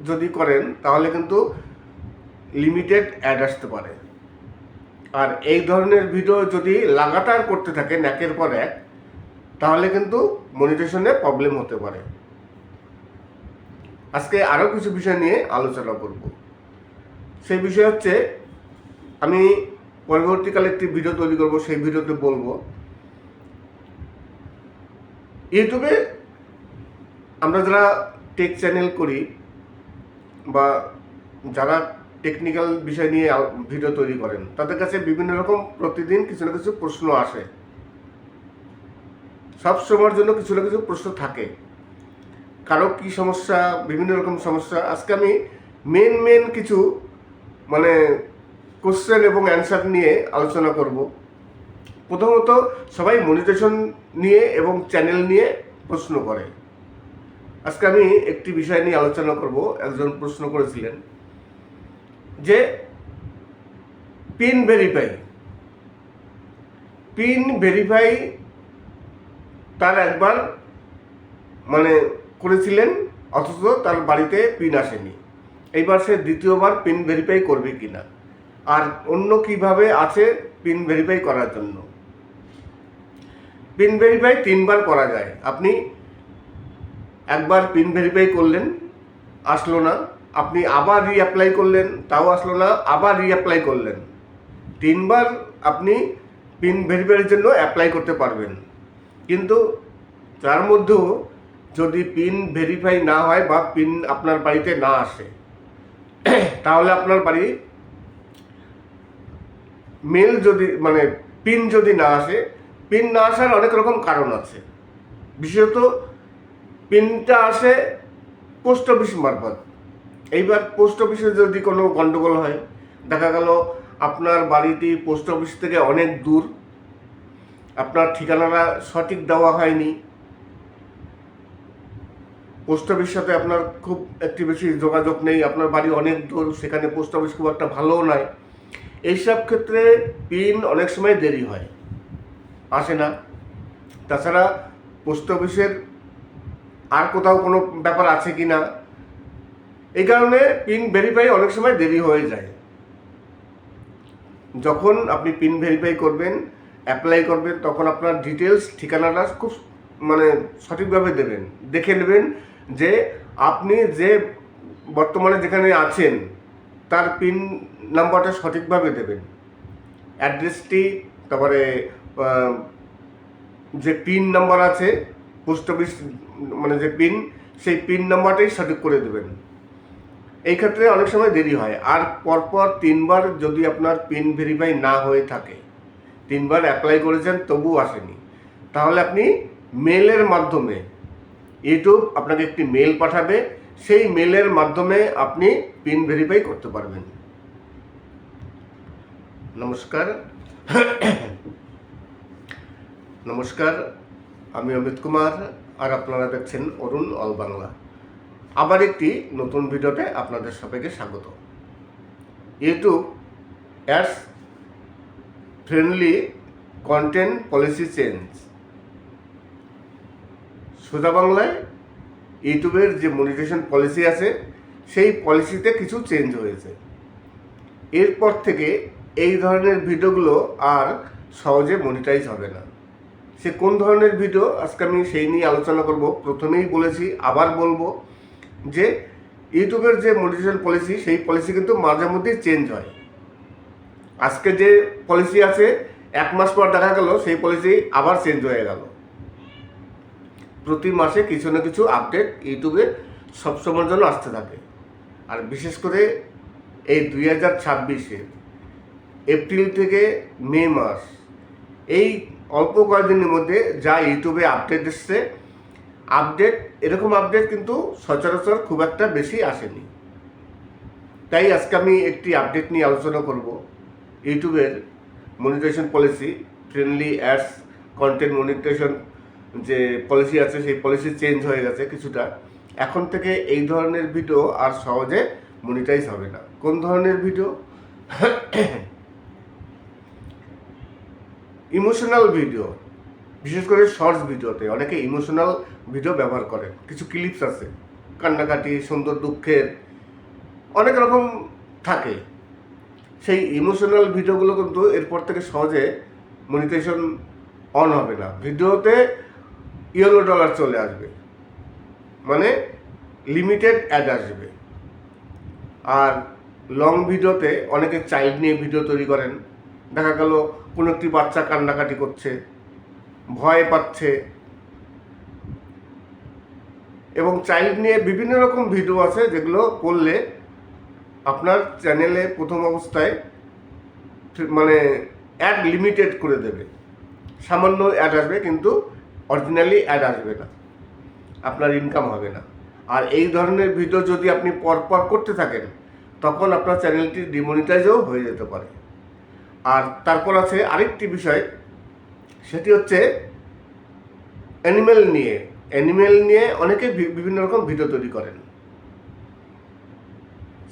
যদি করেন তাহলে কিন্তু লিমিটেড অ্যাড আসতে পারে। আর এই ধরনের ভিডিও যদি লাগাতার করতে থাকেন একের পর এক, তাহলে কিন্তু মনিটাইজেশনে প্রবলেম হতে পারে। আজকে আরও কিছু বিষয় নিয়ে আলোচনা করব। সেই বিষয় হচ্ছে, আমি পরবর্তীকালে একটি ভিডিও তৈরি করব, সেই ভিডিওতে বলবো ইউটিউবে আমরা যারা টেক চ্যানেল করি বা যারা টেকনিক্যাল বিষয় নিয়ে ভিডিও তৈরি করেন, তাদের কাছে বিভিন্ন রকম প্রতিদিন কিছু না কিছু প্রশ্ন আসে। সব সময়ের জন্য কিছু না কিছু প্রশ্ন থাকে। কারো কি সমস্যা, বিভিন্ন রকম সমস্যা। আজকে আমি মেন কিছু মানে কোশ্চেন এবং অ্যান্সার নিয়ে আলোচনা করব। প্রথমত, সবাই মনিটাইজেশন নিয়ে এবং চ্যানেল নিয়ে প্রশ্ন করে। আজকে আমি একটি বিষয় নিয়ে আলোচনা করব। একজন প্রশ্ন করেছিলেন যে পিন ভেরিফাই তার একবার মানে করেছিলেন, অথচ তার বাড়িতে পিন আসেনি। এইবার সে দ্বিতীয়বার পিন ভেরিফাই করবে কিনা, আর অন্য কিভাবে আছে পিন ভেরিফাই করার জন্য। পিন ভেরিফাই 3 বার করা যায়। আপনি একবার পিন ভেরিফাই করলেন, আসলো না, আপনি আবার রিঅ্যাপ্লাই করলেন, তাও আসলো না, আবার রিঅ্যাপ্লাই করলেন। 3 বার আপনি পিন ভেরিফাইয়ের জন্য অ্যাপ্লাই করতে পারবেন। কিন্তু তার মধ্যেও যদি পিন ভেরিফাই না হয় বা পিন আপনার বাড়িতে না আসে, তাহলে আপনার বাড়ি মেল যদি মানে পিন যদি না আসে, পিন না আসার অনেক রকম কারণ আছে। বিশেষত পিনটা আসে পোস্ট অফিস মারফত। এইবার পোস্ট অফিসে যদি কোনো গণ্ডগোল হয়, দেখা গেল আপনার বাড়িটি পোস্ট অফিস থেকে অনেক দূর, আপনার ঠিকানাটা সঠিক দেওয়া হয়নি, পোস্ট অফিসের সাথে আপনার খুব একটি বেশি যোগাযোগ নেই, আপনার বাড়ি অনেক দূর, সেখানে পোস্ট অফিস খুব একটা ভালোও নয়, এইসব ক্ষেত্রে পিন অনেক সময় দেরি হয়, আসে না। তাছাড়া পোস্ট অফিসের আর কোথাও কোনো ব্যাপার আছে কি না, এই কারণে পিন ভেরিফাই অনেক সময় দেরি হয়ে যায়। যখন আপনি পিন ভেরিফাই করবেন, অ্যাপ্লাই করবেন, তখন আপনার ডিটেলস, ঠিকানাটা খুব মানে সঠিকভাবে দেবেন। দেখে নেবেন যে আপনি যে বর্তমানে যেখানে আছেন তার পিন নাম্বারটা সঠিকভাবে দেবেন। অ্যাড্রেসটি, তারপরে যে পিন নাম্বার আছে পোস্ট অফিস মানে যে পিন, সেই পিন নাম্বারটাই সঠিক করে দেবেন। এই ক্ষেত্রে অনেক সময় দেরি হয়। আর পরপর 3 বার যদি আপনার পিন ভেরিফাই না হয়ে থাকে, 3 বার অ্যাপ্লাই করেছেন তবু আসেনি, তাহলে আপনি মেলের মাধ্যমে, ইউটিউব আপনাকে একটি মেল পাঠাবে, সেই মেলের মাধ্যমে আপনি পিন ভেরিফাই করতে পারবেন। নমস্কার, আমি অমিত কুমার, আর আপনারা দেখছেন অরুণ অল বাংলা। আবার একটি নতুন ভিডিওতে আপনাদের সবাইকে স্বাগত। YouTube ads friendly content policy change. সোজা বাংলায় ইউটিউবের যে মনিটাইজেশন পলিসি আছে, সেই পলিসিতে কিছু চেঞ্জ হয়েছে। এরপর থেকে এই ধরনের ভিডিওগুলো আর সহজে মনিটাইজ হবে না। সে কোন ধরনের ভিডিও, আজকে আমি সেই নিয়ে আলোচনা করব। প্রথমেই বলেছি, আবার বলবো যে ইউটিউবের যে মনিটাইজেশন পলিসি, সেই পলিসি কিন্তু মাঝে মধ্যেই চেঞ্জ হয়। আজকে যে পলিসি আছে, 1 মাস পর দেখা গেল সেই পলিসি আবার চেঞ্জ হয়ে গেল। প্রতি মাসে কিছু না কিছু আপডেট ইউটিউবে সবসময়ের জন্য আসতে থাকে। আর বিশেষ করে এই 2026-এ এপ্রিল থেকে মে মাস, এই অল্প কয়েকদিনের মধ্যে যা ইউটিউবে আপডেট এসছে, এরকম আপডেট কিন্তু সচরাচর খুব একটা বেশি আসেনি। তাই আজকে আমি একটি আপডেট নিয়ে আলোচনা করব। ইউটিউবের monetization policy, friendly ads content monetization যে পলিসি আছে, সেই পলিসি চেঞ্জ হয়ে গেছে কিছুটা। এখন থেকে এই ধরনের ভিডিও আর সহজে মনিটাইজ হবে না। কোন ধরনের ভিডিও? ইমোশনাল ভিডিও, বিশেষ করে শর্টস ভিডিওতে অনেকে ইমোশনাল ভিডিও ব্যবহার করে। কিছু ক্লিপস আছে, কান্নাকাটি, সুন্দর দুঃখের, অনেক রকম থাকে। সেই ইমোশনাল ভিডিওগুলো কিন্তু এরপর থেকে সহজে মনিটাইজেশন অন হবে না। ভিডিওতে ইয়েলো ডলার চলে আসবে, মানে লিমিটেড অ্যাড আসবে। আর লং ভিডিওতে অনেকে চাইল্ড নিয়ে ভিডিও তৈরি করেন। দেখা গেল কোনো একটি বাচ্চা কান্নাকাটি করছে, ভয় পাচ্ছে, এবং চাইল্ড নিয়ে বিভিন্ন রকম ভিডিও আছে যেগুলো করলে আপনার চ্যানেলে প্রথম অবস্থায় মানে অ্যাড লিমিটেড করে দেবে। সামান্য অ্যাড আসবে, কিন্তু অরিজিনালি অ্যাড আসবে না, আপনার ইনকাম হবে না। আর এই ধরনের ভিডিও যদি আপনি পরপর করতে থাকেন তখন আপনার চ্যানেলটি ডিমনিটাইজও হয়ে যেতে পারে। আর তারপর আছে আরেকটি বিষয়, সেটি হচ্ছে অ্যানিমেল নিয়ে অনেকে বিভিন্ন রকম ভিডিও তৈরি করেন।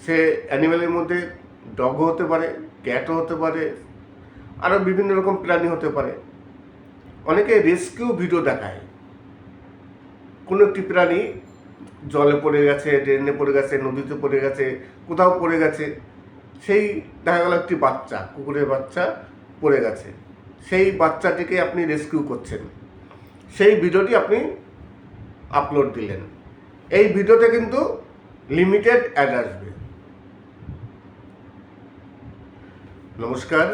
সে অ্যানিমেলের মধ্যে ডগও হতে পারে, ক্যাটও হতে পারে, আরও বিভিন্ন রকম প্রাণী হতে পারে। অনেকে রেস্কিউ ভিডিও দেখায়, কোনো একটি প্রাণী জলে পড়ে গেছে, ড্রেনে পড়ে গেছে, নদীতে পড়ে গেছে, কোথাও পড়ে গেছে, সেই দেখা গেল একটি বাচ্চা, কুকুরের বাচ্চা পড়ে গেছে, সেই বাচ্চাটিকে আপনি রেস্কিউ করছেন, সেই ভিডিওটি আপনি আপলোড দিলেন। এই ভিডিওতে কিন্তু লিমিটেড অ্যাড আসবে। নমস্কার,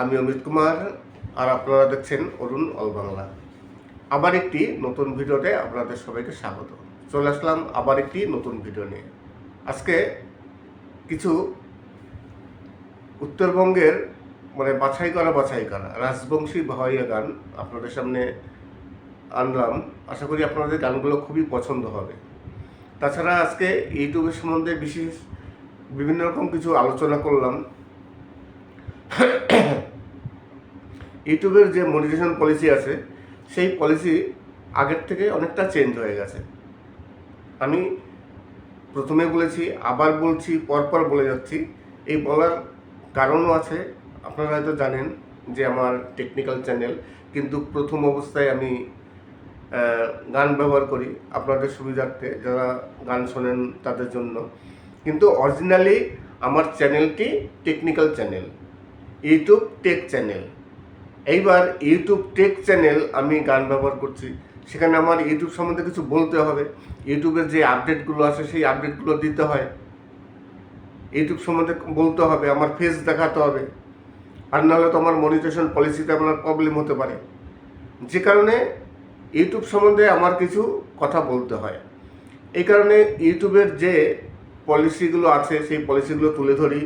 আমি অমিত কুমার, আর আপনারা দেখছেন অরুণ অল বাংলা। আবার একটি নতুন ভিডিওতে আপনাদের সবাইকে স্বাগত। চলে আসলাম আবার একটি নতুন ভিডিও নিয়ে। আজকে কিছু উত্তরবঙ্গের বাছাই করা রাজবংশী ভাওয়াইয়া গান আপনাদের সামনে আনলাম। আশা করি আপনাদের গানগুলো খুবই পছন্দ হবে। তাছাড়া আজকে ইউটিউবের সম্বন্ধে বিভিন্ন রকম কিছু আলোচনা করলাম। ইউটিউবের যে মনিটাইজেশন পলিসি আছে, সেই পলিসি আগের থেকে অনেকটা চেঞ্জ হয়ে গেছে। আমি প্রথমে বলেছি, আবার বলছি, পরপর বলে যাচ্ছি। এই বলার কারণও আছে, আপনারা হয়তো জানেন যে আমার টেকনিক্যাল চ্যানেল, কিন্তু প্রথম অবস্থায় আমি গান ব্যবহার করি আপনাদের সুবিধার্থে, যারা গান শোনেন তাদের জন্য। কিন্তু অরিজিনালি আমার চ্যানেলটি technical channel, YouTube take channel. এইবার ইউটিউব টেক চ্যানেল আমি গান ব্যবহার করছি, সেখানে আমার ইউটিউব সম্বন্ধে কিছু বলতে হবে। ইউটিউবের যে আপডেটগুলো আসে সেই আপডেটগুলো দিতে হয়, ইউটিউব সম্বন্ধে বলতে হবে, আমার ফেস দেখাতে হবে, আর নাহলে তো আমার মনিটাইজেশন পলিসিতে আমার প্রবলেম হতে পারে। যে কারণে ইউটিউব সম্বন্ধে আমার কিছু কথা বলতে হয়। এই কারণে ইউটিউবের যে পলিসিগুলো আছে সেই পলিসিগুলো তুলে ধরি,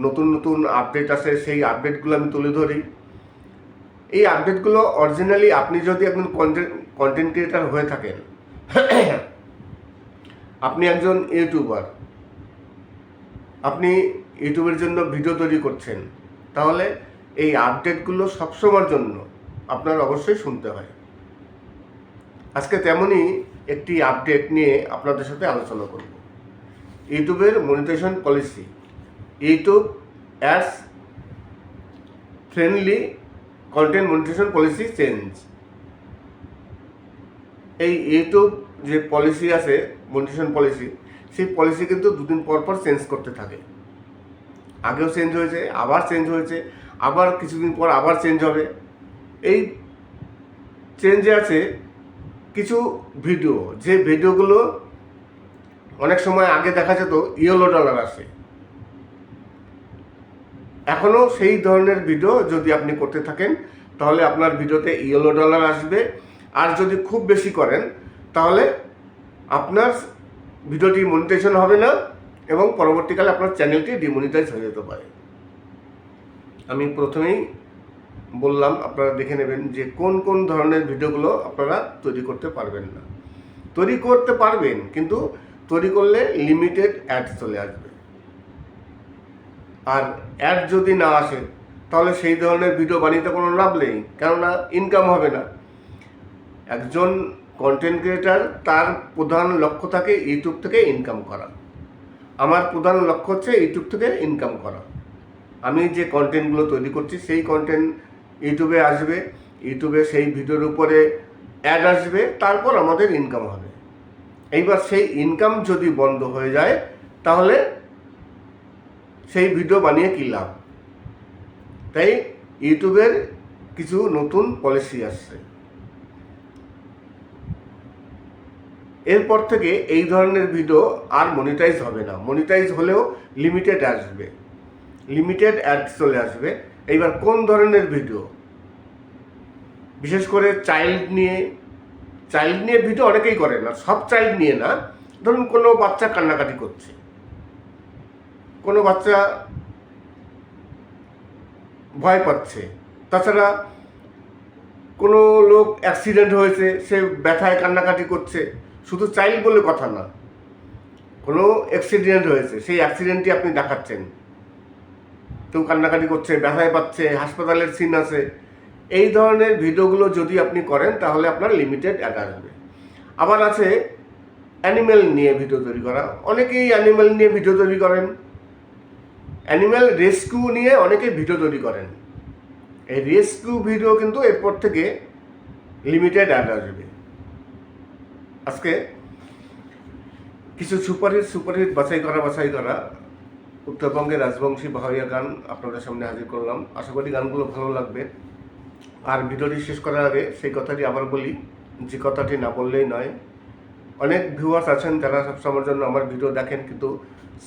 নতুন নতুন আপডেট আসে সেই আপডেটগুলো আমি তুলে ধরি। এই আপডেটগুলো অরিজিনালি আপনি যদি একজন কন্টেন্ট ক্রিয়েটার হয়ে থাকেন, আপনি একজন ইউটিউবার, আপনি ইউটিউবের জন্য ভিডিও তৈরি করছেন, তাহলে এই আপডেটগুলো সবসময়ের জন্য আপনার অবশ্যই শুনতে হয়। আজকে তেমনই একটি আপডেট নিয়ে আপনাদের সাথে আলোচনা করব। ইউটিউবের monetization policy, YouTube ads friendly content monetization policy change. এই ইউটিউব যে পলিসি আছে, মনিটাইজেশন পলিসি, সেই পলিসি কিন্তু দুদিন পর পর চেঞ্জ করতে থাকে। আগেও চেঞ্জ হয়েছে, আবার চেঞ্জ হয়েছে, আবার কিছুদিন পর আবার চেঞ্জ হবে। এই চেঞ্জে আছে কিছু ভিডিও, যে ভিডিওগুলো অনেক সময় আগে দেখা যেত ইয়েলো ডলার আসে, এখনও সেই ধরনের ভিডিও যদি আপনি করতে থাকেন তাহলে আপনার ভিডিওতে ইয়েলো ডলার আসবে। আর যদি খুব বেশি করেন তাহলে আপনার ভিডিওটি মনিটাইজেশন হবে না এবং পরবর্তীকালে আপনার চ্যানেলটি ডিমনিটাইজ হয়ে যেতে পারে। আমি প্রথমেই বললাম, আপনারা দেখে নেবেন যে কোন কোন ধরনের ভিডিওগুলো আপনারা তৈরি করতে পারবেন না। তৈরি করতে পারবেন, কিন্তু তৈরি করলে লিমিটেড অ্যাড চলে আসবে। আর অ্যাড যদি না আসে তাহলে সেই ধরনের ভিডিও বানিয়ে কোনো লাভ নেই, কেননা ইনকাম হবে না। একজন কন্টেন্ট ক্রিয়েটার, তার প্রধান লক্ষ্য থাকে ইউটিউব থেকে ইনকাম করা। আমার প্রধান লক্ষ্য হচ্ছে ইউটিউব থেকে ইনকাম করা। আমি যে কন্টেন্টগুলো তৈরি করছি সেই কন্টেন্ট ইউটিউবে আসবে, ইউটিউবে সেই ভিডিওর উপরে অ্যাড আসবে, তারপর আমাদের ইনকাম হবে। এইবার সেই ইনকাম যদি বন্ধ হয়ে যায় তাহলে সেই ভিডিও বানিয়ে কী লাভ? তাই ইউটিউবের কিছু নতুন পলিসি আসছে। এরপর থেকে এই ধরনের ভিডিও আর মনিটাইজ হবে না। মনিটাইজ হলেও লিমিটেড আসবে, লিমিটেড অ্যাড চলে আসবে। এইবার কোন ধরনের ভিডিও? বিশেষ করে চাইল্ড নিয়ে ভিডিও অনেকেই করে না, সব চাইল্ড নিয়ে না। ধরুন কোনো বাচ্চা কান্নাকাটি করছে, কোনো বাচ্চা ভয় পাচ্ছে, তাছাড়া কোনো লোক অ্যাক্সিডেন্ট হয়েছে, সে ব্যথায় কান্নাকাটি করছে, শুধু চাইল্ড বলে কথা না, কোনো অ্যাক্সিডেন্ট হয়েছে, সেই অ্যাক্সিডেন্টটি আপনি দেখাচ্ছেন, কেউ কান্নাকাটি করছে, ব্যথায় পাচ্ছে, হাসপাতালের সিন আছে, এই ধরনের ভিডিওগুলো যদি আপনি করেন তাহলে আপনার লিমিটেড অ্যাড আসবে। আবার আছে অ্যানিম্যাল নিয়ে ভিডিও তৈরি করা, অনেকেই অ্যানিম্যাল নিয়ে ভিডিও তৈরি করেন, অ্যানিম্যাল রেস্কিউ নিয়ে অনেকে ভিডিও তৈরি করেন। এই রেস্কিউ ভিডিও কিন্তু এরপর থেকে লিমিটেড অ্যাড আসবে। আজকে কিছু সুপারহিট বাছাই করা উত্তরবঙ্গের রাজবংশী বাহাইয়া গান আপনাদের সামনে হাজির করলাম। আশা করি গানগুলো ভালো লাগবে। আর ভিডিওটি শেষ করার আগে সেই কথাটি আবার বলি, যে কথাটি না বললেই নয়। অনেক ভিউয়ার্স আছেন যারা সবসময়ের জন্য আমার ভিডিও দেখেন কিন্তু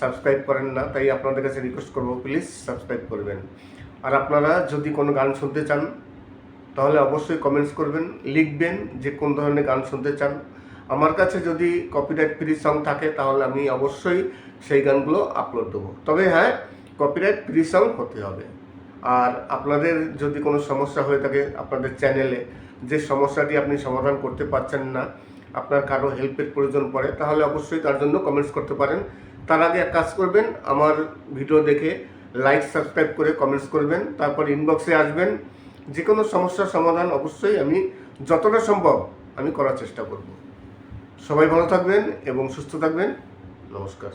সাবস্ক্রাইব করেন না, তাই আপনাদের কাছে রিকোয়েস্ট করবো প্লিজ সাবস্ক্রাইব করবেন। আর আপনারা যদি কোনো গান শুনতে চান তাহলে অবশ্যই কমেন্টস করবেন, লিখবেন যে কোন ধরনের গান শুনতে চান। আমার কাছে যদি কপিরাইট ফ্রি সং থাকে তাহলে আমি অবশ্যই সেই গানগুলো আপলোড দেবো। তবে হ্যাঁ, কপিরাইট ফ্রি সং হতে হবে। আর আপনাদের যদি কোনো সমস্যা হয়ে থাকে আপনাদের চ্যানেলে, যে সমস্যাটি আপনি সমাধান করতে পারছেন না, আপনার কারো হেল্পের প্রয়োজন পড়ে, তাহলে অবশ্যই তার জন্য কমেন্টস করতে পারেন। তার আগে এক কাজ করবেন, আমার ভিডিও দেখে লাইক সাবস্ক্রাইব করে কমেন্টস করবেন, তারপর ইনবক্সে আসবেন। যে কোনো সমস্যার সমাধান অবশ্যই আমি যতটা সম্ভব আমি করার চেষ্টা করব। সবাই ভালো থাকবেন এবং সুস্থ থাকবেন। নমস্কার।